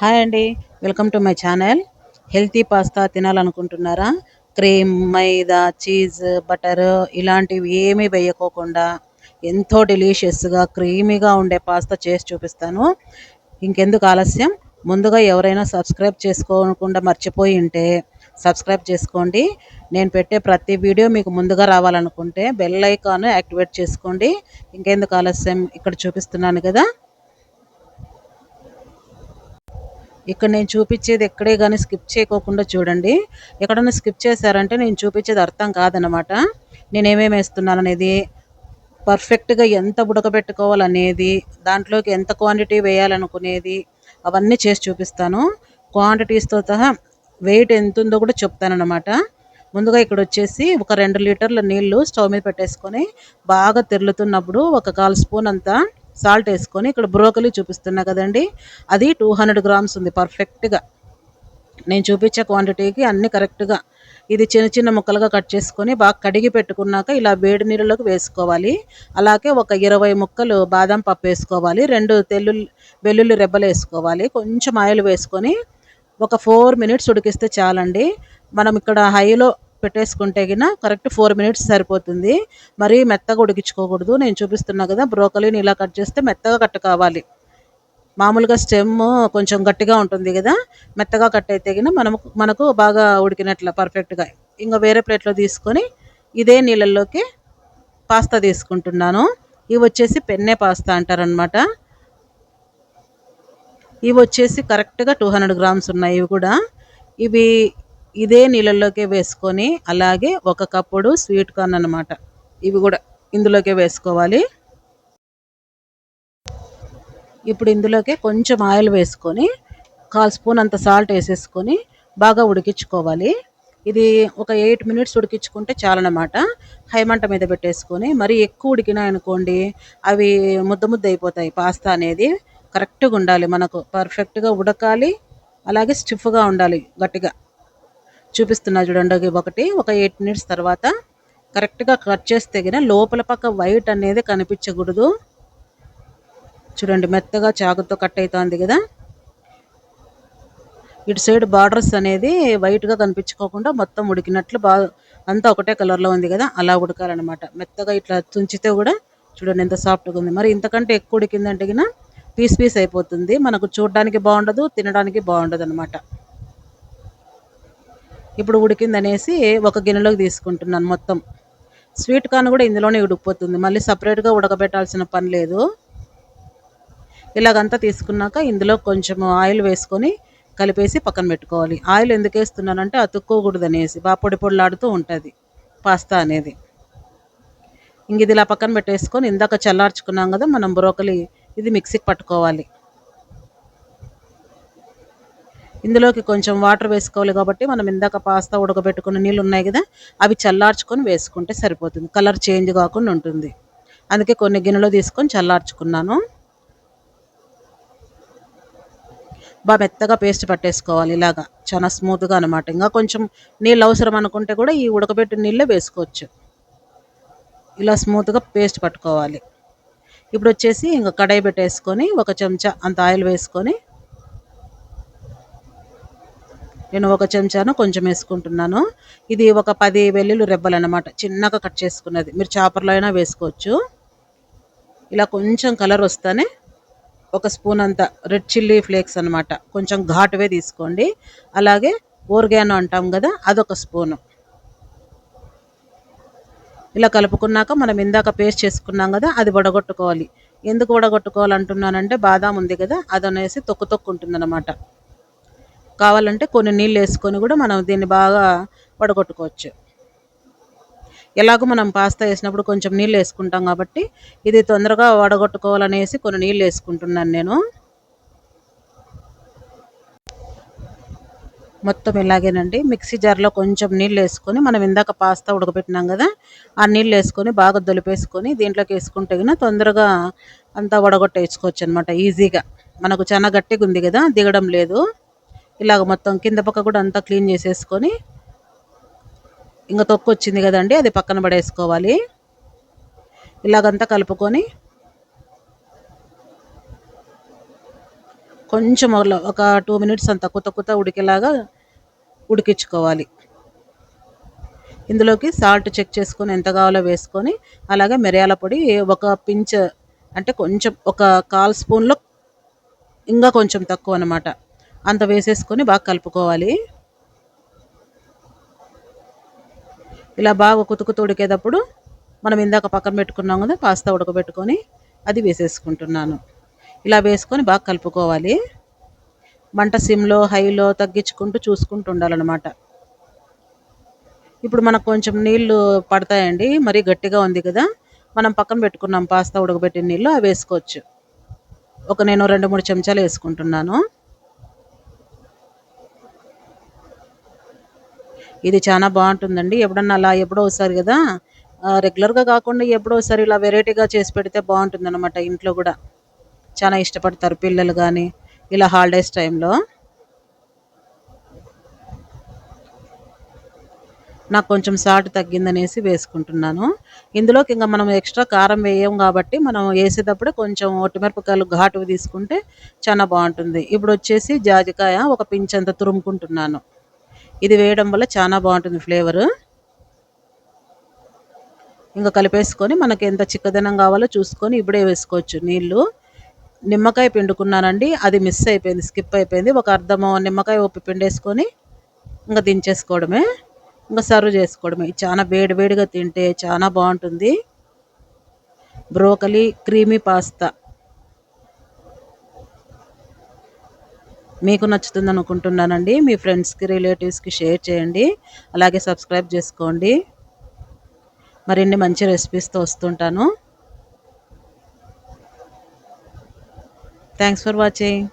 Hi అండి. Welcome to my channel. Healthy pasta తినాలనుకుంటున్నారా? Cream, maida, cheese, butter ఇలాంటివి ఏమీ వేయకోకుండా ఎంతో డెలీషియస్‌గా, క్రీమీగా ఉండే పాస్తా చేసి చూపిస్తాను. ఇంకెందుకు ఆలస్యం? ముందుగా ఎవరైనా సబ్స్క్రైబ్ చేసుకోకుండా మర్చిపోయి ఉంటే సబ్స్క్రైబ్ చేసుకోండి. నేను పెట్టే ప్రతి వీడియో మీకు ముందుగా రావాలనుకుంటే బెల్ ఐకాన్ యాక్టివేట్ చేసుకోండి. ఇంకెందుకు ఆలస్యం? ఇక్కడ చూపిస్తున్నాను కదా! ఇక్కడ నేను చూపించేది ఎక్కడే కానీ స్కిప్ చేయకోకుండా చూడండి. ఎక్కడన్నా స్కిప్ చేశారంటే నేను చూపించేది అర్థం కాదనమాట. నేనేమేమి వేస్తున్నాననేది, పర్ఫెక్ట్‌గా ఎంత ఉడకబెట్టుకోవాలనేది, దాంట్లోకి ఎంత క్వాంటిటీ వేయాలనుకునేది అవన్నీ చేసి చూపిస్తాను. క్వాంటిటీస్‌తో సహా వెయిట్ ఎంతుందో కూడా చెప్తాననమాట. ముందుగా ఇక్కడొచ్చేసి ఒక 2 లీటర్ల నీళ్లు స్టవ్ మీద పెట్టేసుకొని బాగా తెరులుతున్నప్పుడు ఒక 1/4 స్పూన్ అంతా సాల్ట్ వేసుకొని, ఇక్కడ బ్రోకలీ చూపిస్తున్నా కదండీ! అది 200 గ్రామ్స్ ఉంది పర్ఫెక్ట్‌గా. నేను చూపించే క్వాంటిటీకి అన్నీ కరెక్ట్‌గా. ఇది చిన్న చిన్న ముక్కలుగా కట్ చేసుకొని బాగా కడిగి పెట్టుకున్నాక ఇలా వేడి నీళ్ళలోకి వేసుకోవాలి. అలాగే ఒక 20 ముక్కలు బాదం పప్పు వేసుకోవాలి. 2 వెల్లుల్లి రెబ్బలు వేసుకోవాలి. కొంచెం ఆయిల్ వేసుకొని ఒక 4 మినిట్స్ ఉడికిస్తే చాలండి. మనం ఇక్కడ హైలో పెట్టేసుకుంటే గిన కరెక్ట్ 4 మినిట్స్ సరిపోతుంది. మరీ మెత్తగా ఉడికించుకోకూడదు. నేను చూపిస్తున్నా కదా, బ్రోకలీని ఇలా కట్ చేస్తే మెత్తగా కట్ కావాలి. మామూలుగా స్టెమ్ కొంచెం గట్టిగా ఉంటుంది కదా, మెత్తగా కట్ అయితే గిన మనకు బాగా ఉడికినట్ల పర్ఫెక్ట్గా. ఇంకా వేరే ప్లేట్లో తీసుకొని ఇదే నీళ్ళల్లోకి పాస్తా తీసుకుంటున్నాను. ఇవి వచ్చేసి పెన్నే పాస్తా అంటారనమాట. ఇవి వచ్చేసి కరెక్ట్గా 200 గ్రామ్స్ ఉన్నాయి. ఇవి కూడా ఇవి ఇదే నీళ్ళల్లోకే వేసుకొని, అలాగే ఒక కప్పుడు స్వీట్ కార్న్ అనమాట, ఇవి కూడా ఇందులోకే వేసుకోవాలి. ఇప్పుడు ఇందులోకే కొంచెం ఆయిల్ వేసుకొని 1/4 స్పూన్ అంత సాల్ట్ వేసేసుకొని బాగా ఉడికించుకోవాలి. ఇది ఒక 8 మినిట్స్ ఉడికించుకుంటే చాలన్నమాట. హై మంట మీద పెట్టేసుకొని, మరీ ఎక్కువ ఉడికినాయనుకోండి అవి ముద్ద ముద్ద అయిపోతాయి. పాస్తా అనేది కరెక్ట్గా ఉండాలి, మనకు పర్ఫెక్ట్గా ఉడకాలి, అలాగే స్టిఫ్గా ఉండాలి గట్టిగా. చూపిస్తున్నా చూడండి, ఒక 8 మినిట్స్ తర్వాత కరెక్ట్గా కట్ చేస్తే గిన లోపల పక్క వైట్ అనేది కనిపించకూడదు. చూడండి, మెత్తగా చాకుతో కట్ అవుతుంది కదా. ఇటు సైడ్ బార్డర్స్ అనేది వైట్గా కనిపించుకోకుండా మొత్తం ఉడికినట్లు బాగా అంతా ఒకటే కలర్లో ఉంది కదా, అలా ఉడకాలన్నమాట. మెత్తగా ఇట్లా తుంచితే కూడా చూడండి ఎంత సాఫ్ట్గా ఉంది. మరి ఇంతకంటే ఎక్కువ ఉడికిందంటే గిన పీస్ పీస్ అయిపోతుంది, మనకు చూడడానికి బాగుండదు, తినడానికి బాగుండదు అనమాట. ఇప్పుడు ఉడికిందనేసి ఒక గిన్నెలోకి తీసుకుంటున్నాను మొత్తం. స్వీట్ కార్న్ కూడా ఇందులోనే ఉడికిపోతుంది, మళ్ళీ సపరేట్గా ఉడకబెట్టాల్సిన పని లేదు. ఇలాగంతా తీసుకున్నాక ఇందులో కొంచెం ఆయిల్ వేసుకొని కలిపేసి పక్కన పెట్టుకోవాలి. ఆయిల్ ఎందుకు వేస్తున్నానంటే అతుక్కోకూడదు అనేసి, బాగా పొడి పొడిలాడుతూ ఉంటుంది పాస్తా అనేది. ఇంక ఇది ఇలా పక్కన పెట్టేసుకొని ఇందాక చల్లార్చుకున్నాం కదా మనం బ్రోకలీ, ఇది మిక్సీకి పట్టుకోవాలి. ఇందులోకి కొంచెం వాటర్ వేసుకోవాలి కాబట్టి మనం ఇందాక పాస్తా ఉడకబెట్టుకున్న నీళ్ళు ఉన్నాయి కదా, అవి చల్లార్చుకొని వేసుకుంటే సరిపోతుంది, కలర్ చేంజ్ కాకుండా ఉంటుంది. అందుకే కొన్ని గిన్నెలో తీసుకొని చల్లార్చుకున్నాను. బాగా మెత్తగా పేస్ట్ పట్టేసుకోవాలి, ఇలాగా చాలా స్మూత్గా అనమాట. ఇంకా కొంచెం నీళ్ళు అవసరం అనుకుంటే కూడా ఈ ఉడకబెట్టిన నీళ్ళే వేసుకోవచ్చు. ఇలా స్మూత్గా పేస్ట్ పట్టుకోవాలి. ఇప్పుడు వచ్చేసి ఇంకా కడాయి పెట్టేసుకొని ఒక చెంచా అంత ఆయిల్ వేసుకొని, నేను ఒక చెంచాను కొంచెం వేసుకుంటున్నాను. ఇది ఒక 10 వెల్లుల్లి రెబ్బలు అనమాట, చిన్నగా కట్ చేసుకున్నది. మీరు చాపర్లో అయినా వేసుకోవచ్చు. ఇలా కొంచెం కలర్ వస్తేనే ఒక స్పూన్ అంత రెడ్ చిల్లీ ఫ్లేక్స్ అనమాట, కొంచెం ఘాటువే తీసుకోండి. అలాగే ఓర్గానో అంటాం కదా, అదొక స్పూను. ఇలా కలుపుకున్నాక మనం ఇందాక పేస్ట్ చేసుకున్నాం కదా, అది వడగొట్టుకోవాలి. ఎందుకు వడగొట్టుకోవాలంటున్నానంటే బాదాం ఉంది కదా, అదనేసి తొక్కు తొక్కు ఉంటుందన్నమాట. కావాలంటే కొన్ని నీళ్ళు వేసుకొని కూడా మనం దీన్ని బాగా వడగొట్టుకోవచ్చు. ఎలాగో మనం పాస్తా వేసినప్పుడు కొంచెం నీళ్ళు వేసుకుంటాం కాబట్టి ఇది తొందరగా వడగొట్టుకోవాలనేసి కొన్ని నీళ్ళు వేసుకుంటున్నాను నేను. మొత్తం ఇలాగేనండి. మిక్సీ జార్లో కొంచెం నీళ్ళు వేసుకొని మనం ఇందాక పాస్తా ఉడకబెట్టినాం కదా, ఆ నీళ్ళు వేసుకొని బాగా దొలిపేసుకొని దీంట్లోకి వేసుకుంటే కన్నా తొందరగా అంతా వడగొట్టేసుకోవచ్చు అనమాట ఈజీగా. మనకు చాలా గట్టిగా ఉంది కదా, దిగడం లేదు. ఇలాగ మొత్తం కింద పక్క కూడా అంతా క్లీన్ చేసేసుకొని, ఇంకా తొక్కు వచ్చింది కదండి, అది పక్కన పడేసుకోవాలి. ఇలాగంతా కలుపుకొని కొంచెం ఒక 2 మినిట్స్ అంత కొత్త ఉడికేలాగా ఉడికించుకోవాలి. ఇందులోకి సాల్ట్ చెక్ చేసుకొని ఎంత కావాలో వేసుకొని, అలాగే మిరియాల పొడి ఒక పించ్ అంటే కొంచెం ఒక 1/4 స్పూన్‌లో ఇంకా కొంచెం తక్కువ అనమాట. అంత వేసేసుకొని బాగా కలుపుకోవాలి. ఇలా బాగా ఉడికేటప్పుడు మనం ఇందాక పక్కన పెట్టుకున్నాం కదా పాస్తా ఉడకబెట్టుకొని అది వేసేసుకుంటున్నాను. ఇలా వేసుకొని బాగా కలుపుకోవాలి. మంట సిమ్‌లో, హైలో తగ్గించుకుంటూ చూసుకుంటూ ఉండాలన్నమాట. ఇప్పుడు మనకు కొంచెం నీళ్లు పడతాయండి. మరీ గట్టిగా ఉంది కదా! మనం పక్కన పెట్టుకున్నాం పాస్తా ఉడకబెట్టిన నీళ్లు అవి వేసుకోవచ్చు. నేను 2, 3 చెంచాలు వేసుకుంటున్నాను. ఇది చాలా బాగుంటుందండి. ఎప్పుడన్నా అలా ఎప్పుడో ఒకసారి కదా! రెగ్యులర్‌గా కాకుండా ఎప్పుడో ఒకసారి ఇలా వెరైటీగా చేసి పెడితే బాగుంటుందన్నమాట ఇంట్లో కూడా. చాలా ఇష్టపడతారు పిల్లలు గానీ, ఇలా హాలిడేస్ టైంలో. నాకు కొంచెం సాల్ట్ తగ్గిందనేసి వేసుకుంటున్నాను. ఇందులోకి ఇంక మనం ఎక్స్ట్రా కారం వేయం కాబట్టి మనం వేసేటప్పుడే కొంచెం ఒట్టిమిరపకాయలు ఘాటువి తీసుకుంటే చాలా బాగుంటుంది. ఇప్పుడొచ్చేసి జాజికాయ ఒక పించ్ అంత తురుముకుంటున్నాను. ఇది వేయడం వల్ల చాలా బాగుంటుంది ఫ్లేవరు. ఇంకా కలిపేసుకొని మనకి ఎంత చిక్కదనం కావాలో చూసుకొని ఇప్పుడే వేసుకోవచ్చు నీళ్ళు. నిమ్మకాయ పిండుకున్నానండి. అది మిస్ అయిపోయింది. స్కిప్ అయిపోయింది. ఒక అర్ధము నిమ్మకాయ ఉప్పు పిండేసుకొని ఇంకా దించేసుకోవడమే. ఇంకా సర్వ్ చేసుకోవడమే. చాలా వేడి వేడిగా తింటే చాలా బాగుంటుంది. బ్రోకలీ క్రీమీ పాస్తా మీకు నచ్చుతుంది అనుకుంటున్నానండి. మీ ఫ్రెండ్స్‌కి, రిలేటివ్స్‌కి షేర్ చేయండి. అలాగే సబ్స్క్రైబ్ చేసుకోండి. మరిన్ని మంచి రెసిపీస్‌తో వస్తుంటాను. Thanks for watching.